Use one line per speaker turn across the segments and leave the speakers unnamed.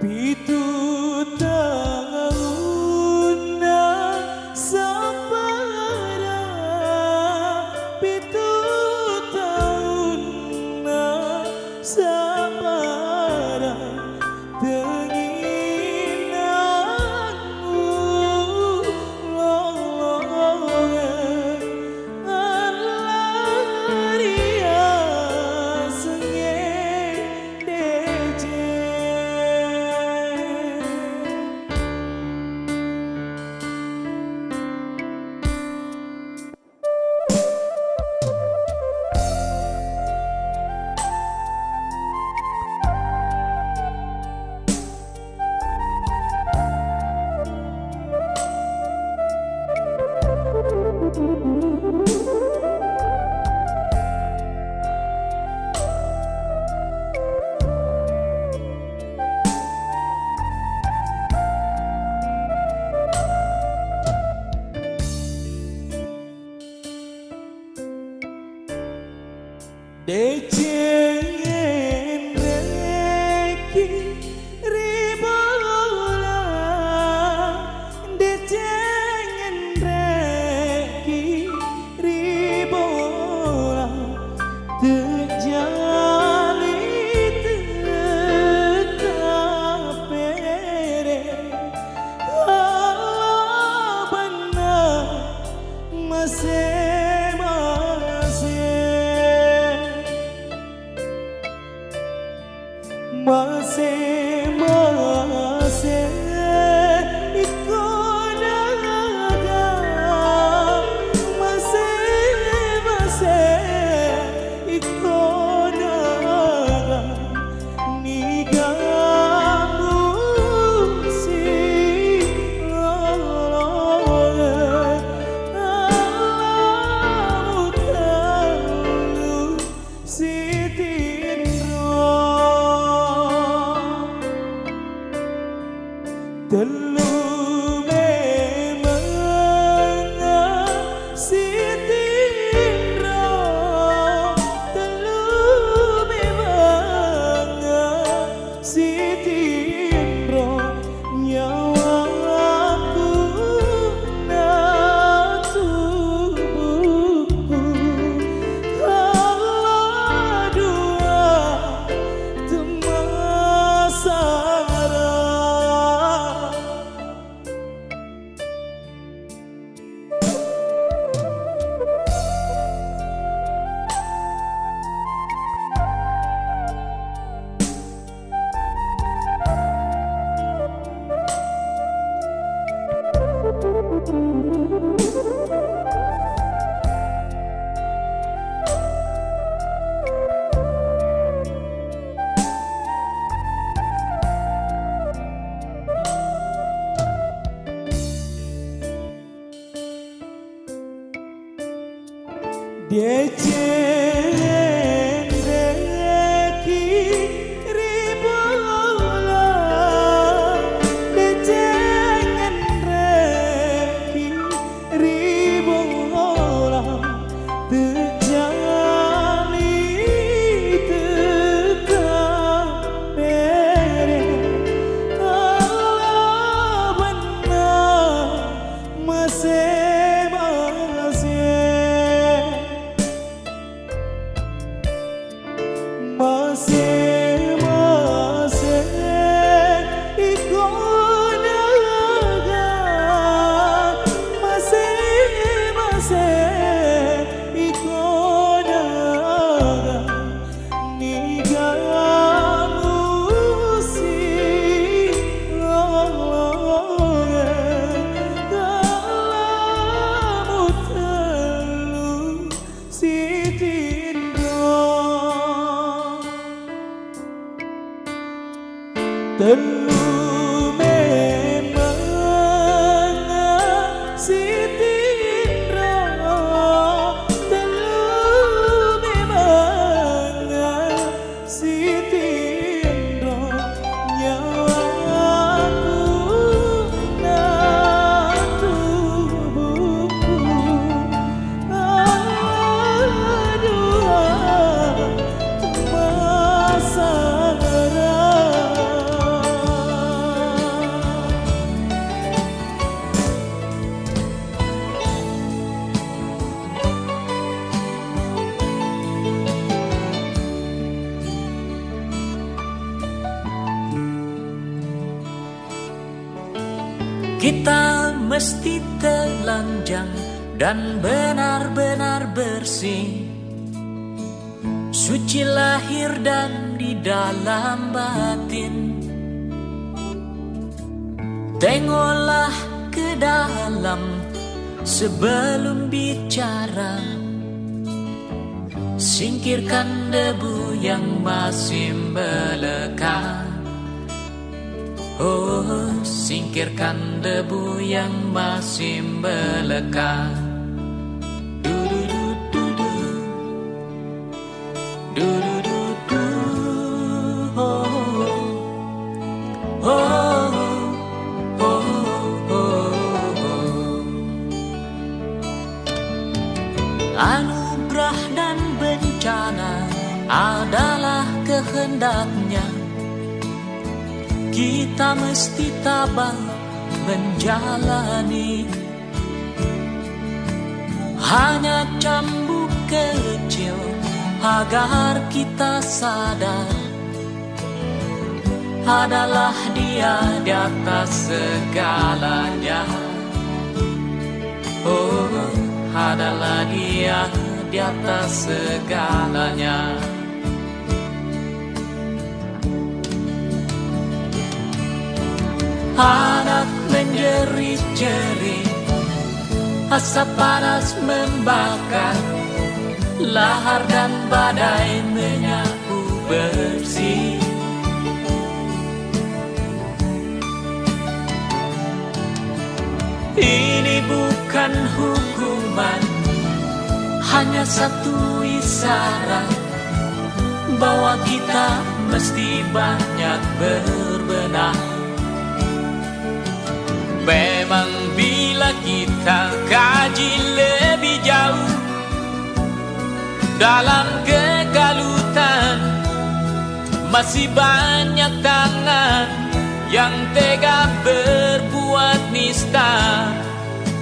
Pitu tahun sabara, pitu tahun sabara, tenginanmu lolongan alaria sengit deje. Decengen reki ribola, decengen reki ribola, terjali tetap pere, Allah benar masih. Masih ikut naga, masih ikut naga, nigamu si lolongan, alamu talu si telu memang sitindro, telu memang sitindro, nyawaku na tubuhku, kalau dua temasara. Decengen reki ribola, decengen reki ribola, terjali tetap pere, Allah benar masih. Telu memang sitindro, telu memang sitindro, nyawaku na tubuhku, dua temasara.
Kita mesti telanjang dan benar-benar bersih, suci lahir dan di dalam batin. Tengoklah ke dalam sebelum bicara, singkirkan debu yang masih melekat. Oh, singkirkan debu yang masih melekat. Du-du-du-du-du, du-du-du-du, oh, oh, oh, oh, oh. Anugerah dan bencana adalah kehendaknya. Kita mesti tabah menjalani. Hanya cambuk kecil agar kita sadar, adalah Dia di atas segalanya. Oh, adalah Dia di atas segalanya. Anak menjerit-jerit, asap panas membakar, lahar dan badai menyapu bersih. Ini bukan hukuman, hanya satu isyarat bahwa kita mesti banyak berbenah. Memang bila kita kaji lebih jauh dalam kegalutan, masih banyak tangan yang tega berbuat nista.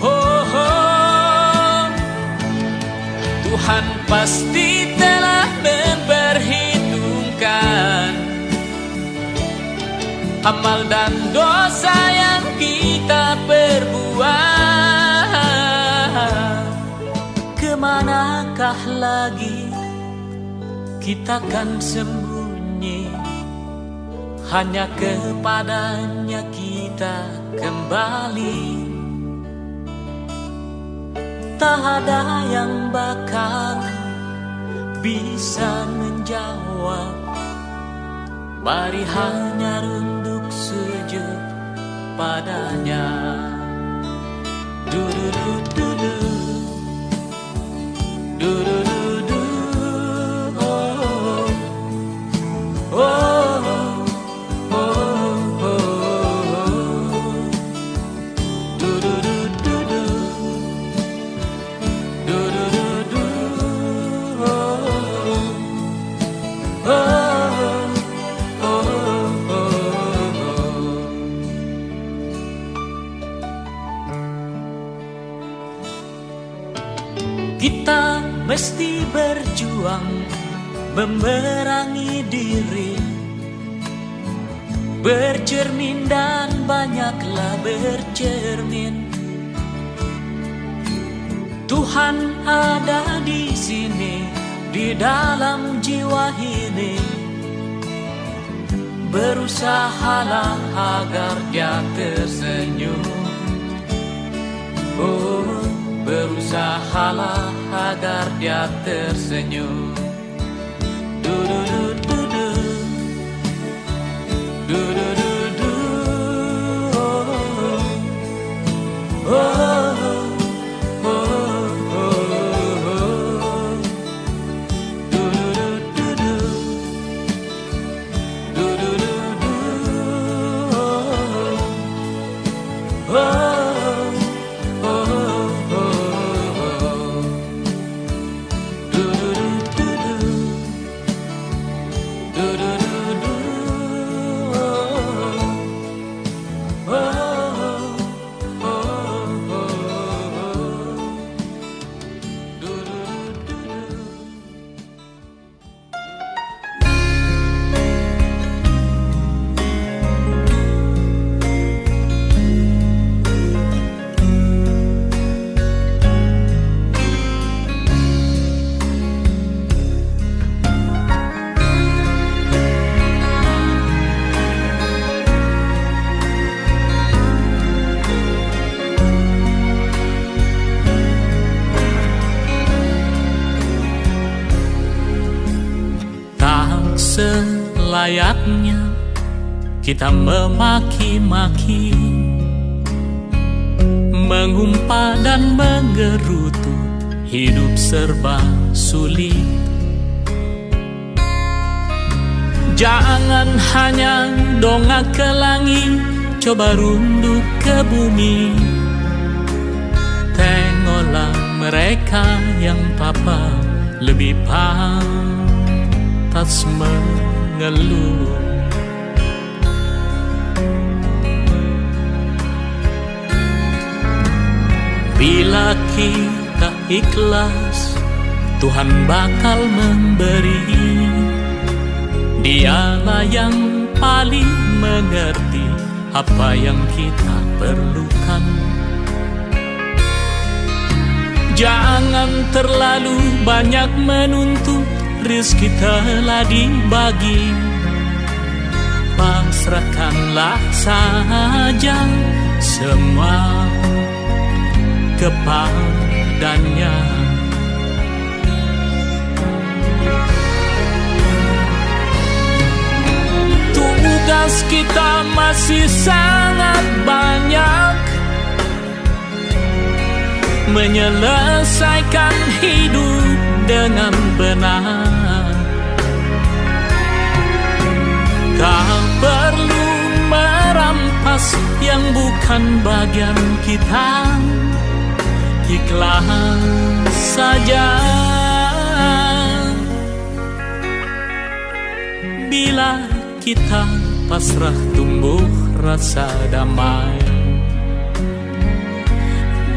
Oh, oh. Tuhan pasti telah memperhitungkan amal dan dosa yang kita perbuat. Kemanakah lagi kita kan sembunyi? Hanya kepadanya kita kembali. Tak ada yang bakal bisa menjawab. Mari hanya runduk sujud padanya. Du-du-du-du-du, du-du-du-du, oh, oh, oh, oh, oh. Du-du-du-du-du, du-du-du-du, oh, oh. Kita mesti berjuang memerangi diri, bercermin dan banyaklah bercermin. Tuhan ada di sini, di dalam jiwa ini. Berusahalah agar Dia tersenyum. Oh, berusahalah agar Dia tersenyum. Du-du-du-du-du, du-du-du-du, oh, oh, oh, oh, oh. Du-du-du-du-du, du-du-du-du, oh, oh. hendaknya kita memaki-maki, mengumpat dan menggerutu, hidup serba sulit. Jangan hanya dongak ke langit, coba runduk ke bumi. Tengoklah mereka yang papa lebih pantas mengeluh. Bila kita ikhlas, Tuhan bakal memberi. Dialah yang paling mengerti apa yang kita perlukan. Jangan terlalu banyak menuntut, rezeki telah dibagi. Pasrahkanlah saja semua kepadanya. Tugas kita masih sangat banyak, menyelesaikan hidup dengan benar. Tak perlu merampas yang bukan bagian kita, ikhlas saja. Bila kita pasrah, tumbuh rasa damai.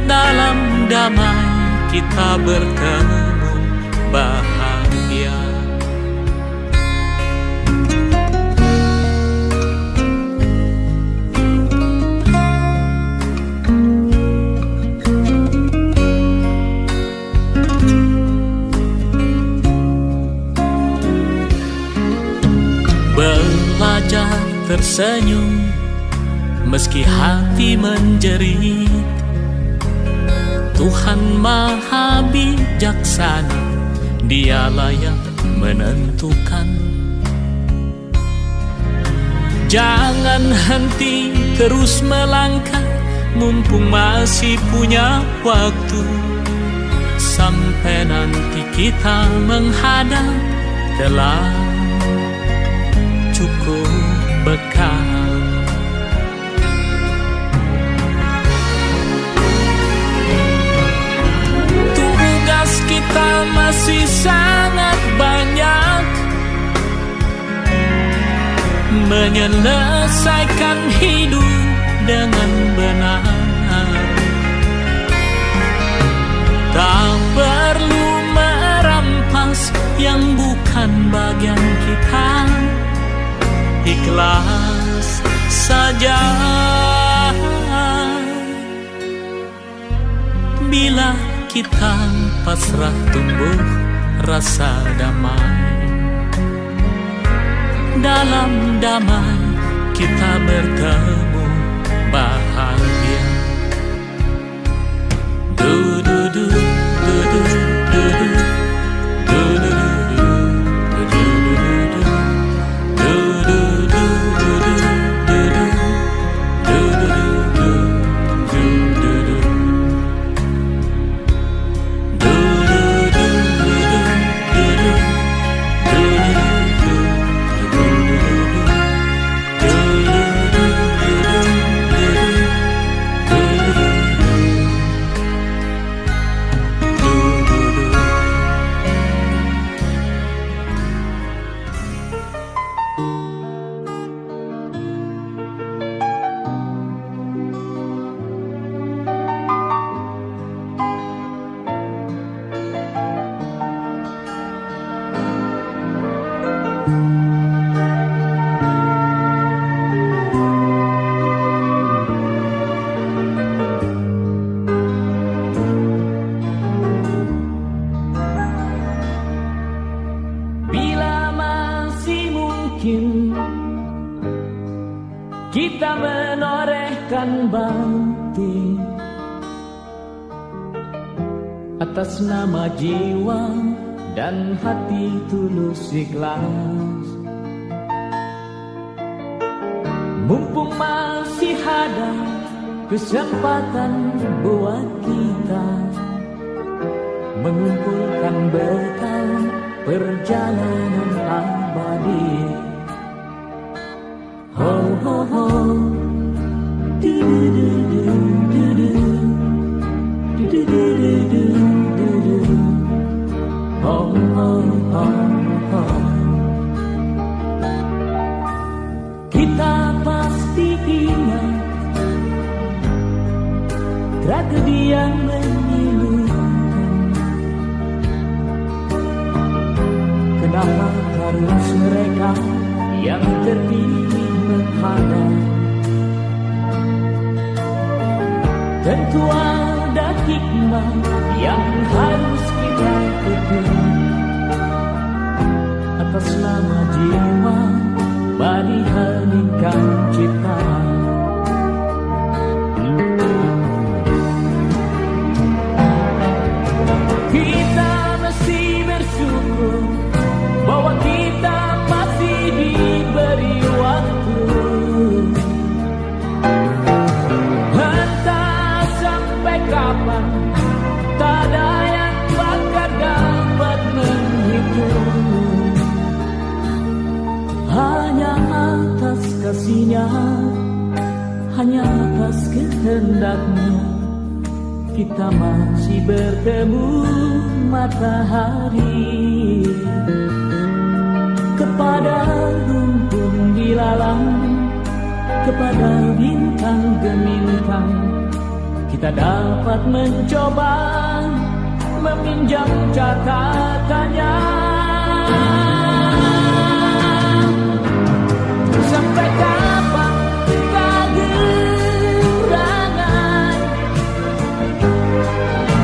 Dalam damai kita bertemu bahagia. Belajar tersenyum meski hati menjerit. Tuhan Maha Bijaksana, Dialah yang menentukan. Jangan henti terus melangkah, mumpung masih punya waktu. Sampai nanti kita menghadap, telah cukup bekal. Tugas kita masih sangat banyak, menyelesaikan hidup dengan benar. Tak perlu merampas yang bukan bagian kita, ikhlas saja. Bila kita pasrah, tumbuh rasa damai. Dalam damai kita bertemu bahagia. Du du du du du du du du du kita menorehkan bakti atas nama jiwa dan hati tulus ikhlas.
Mumpung masih ada kesempatan buat kita mengumpulkan bekal perjalanan abadi. Ho ho ho, du du du du du du, du du du du du du du, ho ho ho ho. Kita pasti ingat tragedi yang memilukan. Kenapa harus mereka yang terpilih menghadap? Tentu ada hikmah yang harus kita petik atas nama jiwa bani hanikah ciptaan. Kita mesti bersyukur bahwa kita masih diberi waktu. Entah sampai kapan, tak ada yang bakal dapat menghitung. Hanya atas kasih-Nya, hanya atas kehendak-Nya, kita masih bertemu matahari. Kepada rumpun dilalang, kepada bintang gemintang, kita dapat mencoba meminjam catatannya. Sampai kapan kegerangan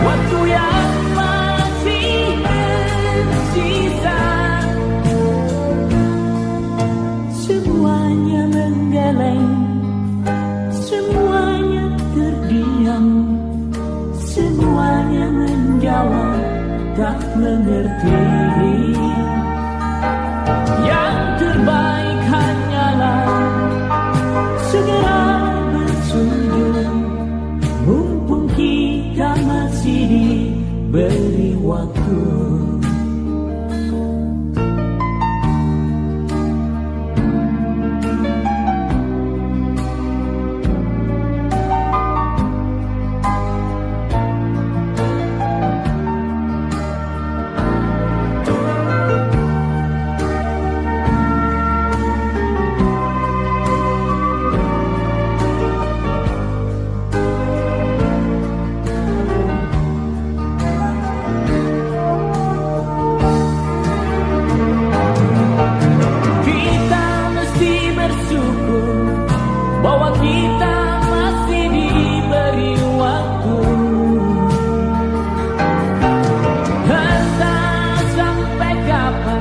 waktu yang masih tersisa? Semuanya menggeleng, semuanya terdiam, semuanya menjawab tak mengerti. Yang terbaik hanyalah segera bersujud, mumpung kita masih diberi waktu. Bahwa kita masih diberi waktu. Entah sampai kapan,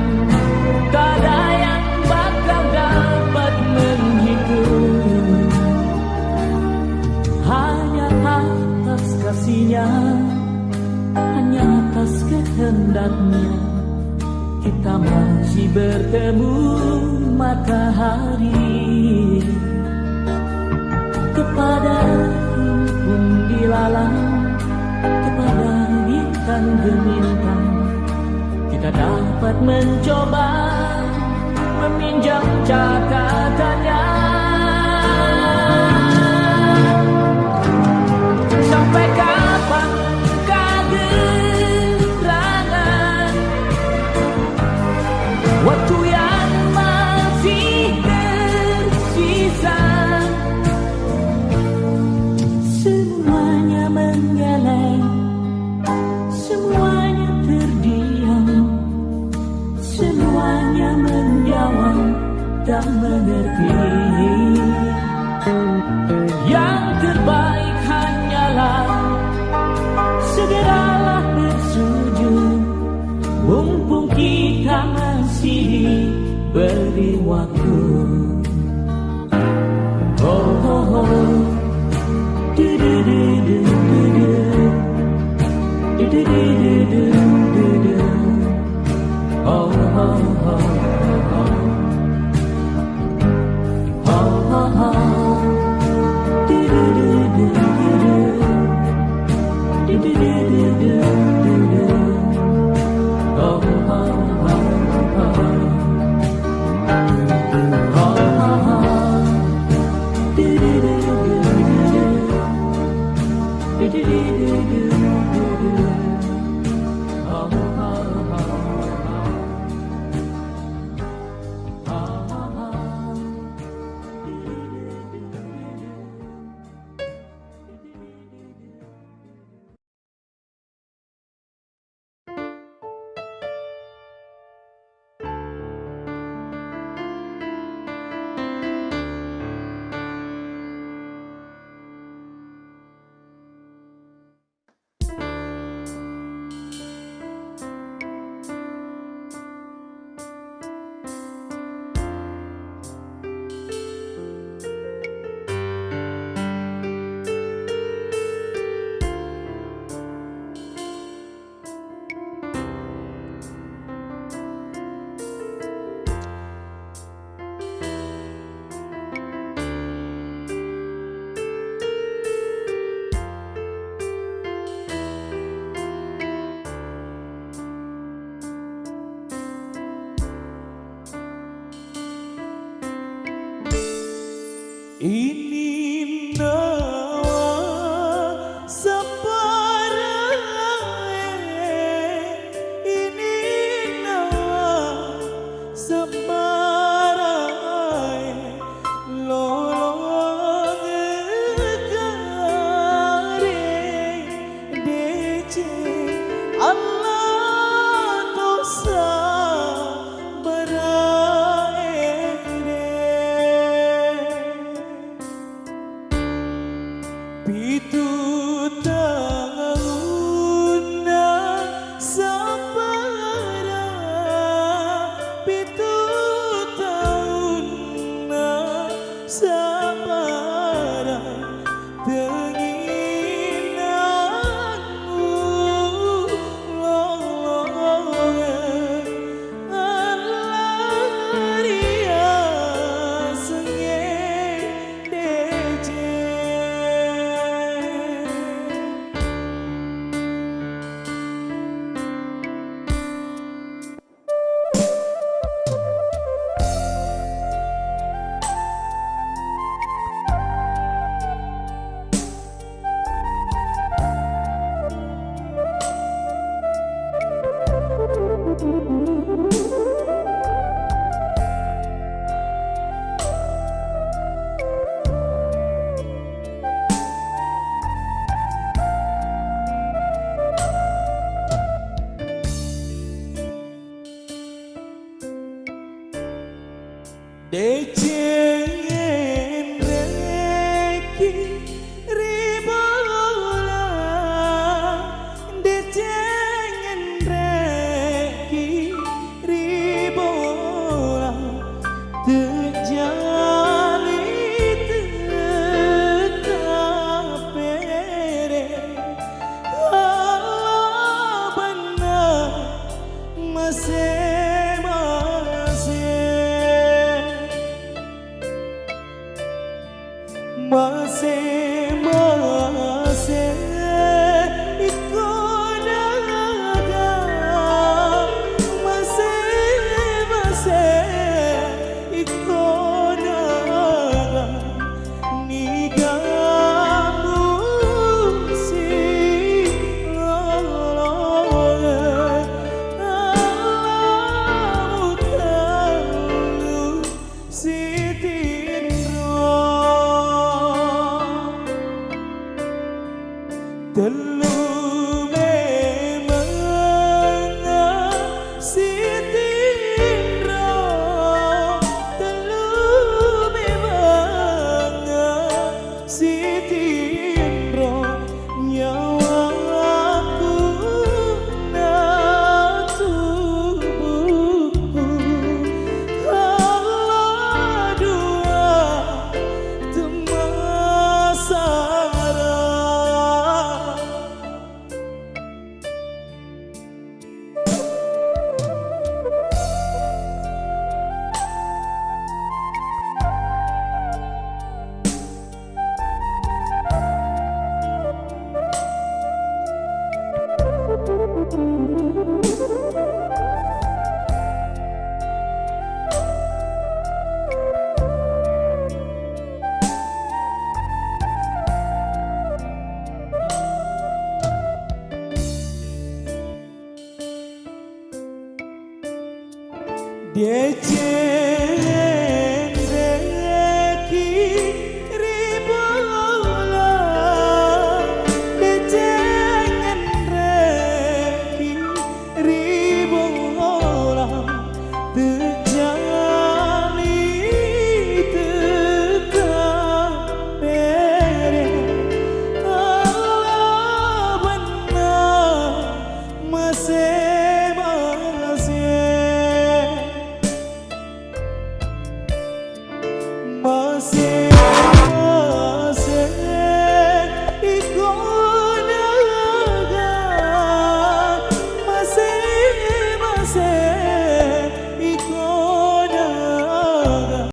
tak ada yang bakal dapat menghitung. Hanya atas kasih-Nya, hanya atas kehendak-Nya, kita masih bertemu matahari. Kepada rumpun dilalang, kepada bintang gemintang, kita dapat mencoba meminjam catatannya. Sampai kapan kegerangan waktu yang masih tersisa? Semuanya menggeleng, semuanya terdiam, semuanya menjawab tak mengerti. ini nawa saparae, ini nawa saparae, lolong gegare dece Allah dosa pitu tahuna sabara, pitu tahuna sabara, tenginanmu lolongan Allah ria sengit dece. Decengen reki ribola, decengen reki ribola, terjali tekapere, Allah benar masing-masing ikut naga, masing-masing ikut naga, nigamu si lolongan Allah tahu si telu memang sitindro, telu memang sitindro, nyawaku na tubuhku Allah dua temasara. Decengen reki ribola, decengen reki ribola, terjali tekapere, Allah benar masing-masing.